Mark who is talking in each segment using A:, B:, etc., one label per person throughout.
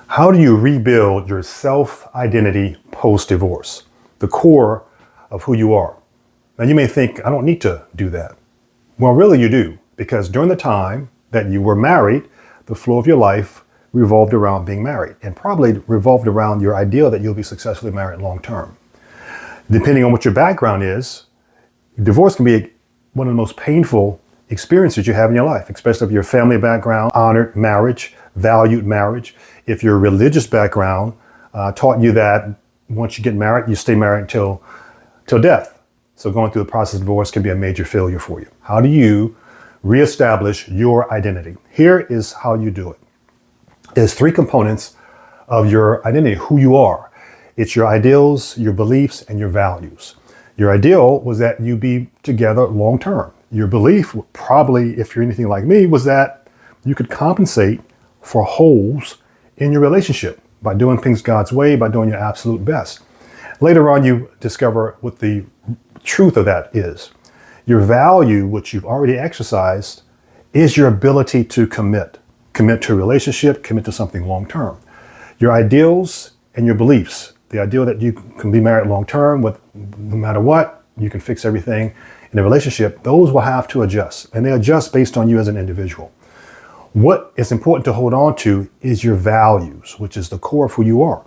A: How do you rebuild your self-identity post-divorce? The core of who you are. Now you may think, I don't need to do that. Well, really you do, because during the time that you were married, the flow of your life revolved around being married and probably revolved around your ideal that you'll be successfully married long term. Depending on what your background is, divorce can be one of the most painful experiences you have in your life, especially if your family background honored marriage, valued marriage. If your religious background taught you that once you get married, you stay married until death. So going through the process of divorce can be a major failure for you. How do you reestablish your identity? Here is how you do it. There's three components of your identity, who you are. It's your ideals, your beliefs, and your values. Your ideal was that you be together long term. Your belief, probably, if you're anything like me, was that you could compensate for holes in your relationship by doing things God's way, by doing your absolute best. Later on, you discover what the truth of that is. Your value, which you've already exercised, is your ability to commit. Commit to a relationship, commit to something long term. Your ideals and your beliefs, the ideal that you can be married long term with no matter what, you can fix everything in a relationship, those will have to adjust. And they adjust based on you as an individual. What is important to hold on to is your values, which is the core of who you are.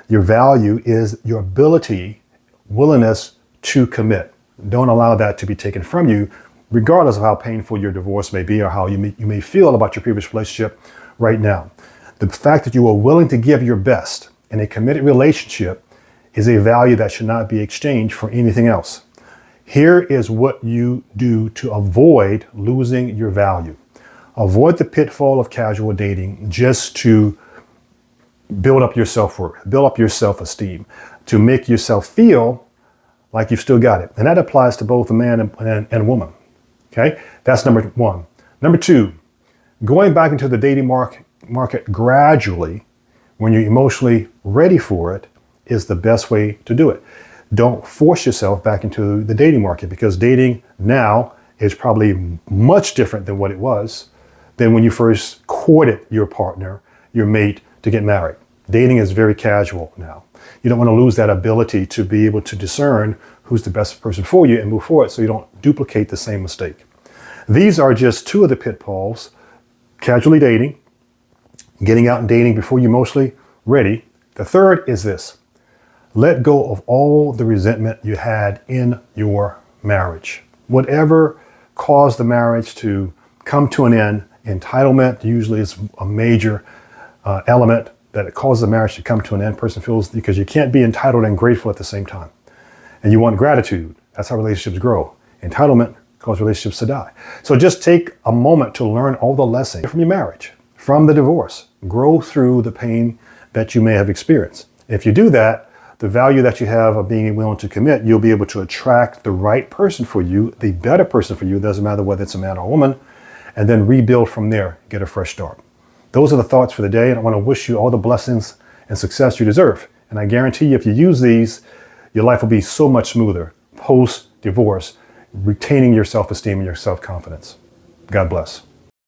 A: Your value is your ability, willingness to commit. Don't allow that to be taken from you, regardless of how painful your divorce may be or how you may feel about your previous relationship right now. The fact that you are willing to give your best in a committed relationship is a value that should not be exchanged for anything else. Here is what you do to avoid losing your value. Avoid the pitfall of casual dating just to build up your self-worth, build up your self-esteem, to make yourself feel like you've still got it. And that applies to both a man and a woman. Okay, that's number one. Number two, going back into the dating market gradually when you're emotionally ready for it is the best way to do it. Don't force yourself back into the dating market, because dating now is probably much different than what it was than when you first courted your partner, your mate, to get married. Dating is very casual now. You don't want to lose that ability to be able to discern who's the best person for you and move forward so you don't duplicate the same mistake. These are just two of the pitfalls: casually dating, getting out and dating before you're emotionally ready. The third is this: let go of all the resentment you had in your marriage. Whatever caused the marriage to come to an end, entitlement usually is a major element that it causes the marriage to come to an end. Person feels, because you can't be entitled and grateful at the same time. And you want gratitude. That's how relationships grow. Entitlement causes relationships to die. So just take a moment to learn all the lessons from your marriage, from the divorce. Grow through the pain that you may have experienced. If you do that, the value that you have of being willing to commit, you'll be able to attract the right person for you, the better person for you, doesn't matter whether it's a man or a woman, and then rebuild from there, get a fresh start. Those are the thoughts for the day, and I want to wish you all the blessings and success you deserve. And I guarantee you, if you use these, your life will be so much smoother post-divorce, retaining your self-esteem and your self-confidence. God bless.